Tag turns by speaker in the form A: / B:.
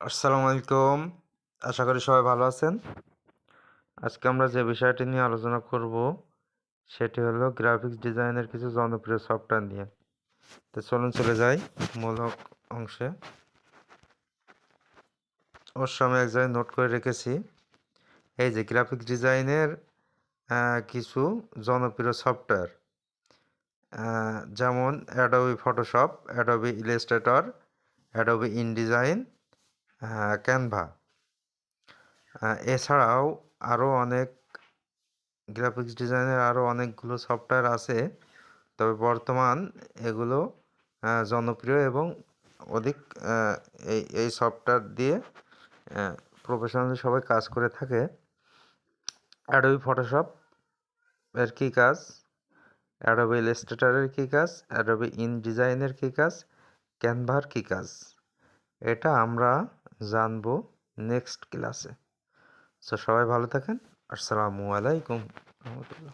A: আসসালামু আলাইকুম। আশা করি সবাই ভালো আছেন। আজকে আমরা যে বিষয়টি নিয়ে আলোচনা করব সেটি হলো গ্রাফিক্স ডিজাইনের কিছু জনপ্রিয় সফটওয়্যার নিয়ে। তো চলুন চলে যাই মূল অংশে। অবশ্য আমি এক জায়গায় নোট করে রেখেছি। এই যে গ্রাফিক্স ডিজাইনের কিছু জনপ্রিয় সফটওয়্যার, যেমন Adobe Photoshop, Adobe Illustrator, Adobe InDesign, Canva. এছাড়াও আরও অনেক গ্রাফিক্স ডিজাইনের আরও অনেকগুলো সফটওয়্যার আছে, তবে বর্তমান এগুলো জনপ্রিয় এবং অধিক এই সফটওয়্যার দিয়ে প্রফেশনালি সবাই কাজ করে থাকে। অ্যাডোবি ফটোশপ এর কী কাজ, অ্যাডোবি ইলাস্ট্রেটরের কী কাজ, অ্যাডোবি ইনডিজাইনের কী কাজ, ক্যানভার কী কাজ, এটা আমরা জানবো নেক্সট ক্লাসে। সো সবাই ভালো থাকেন। আসসালামু আলাইকুম রহমতুল্লাহ।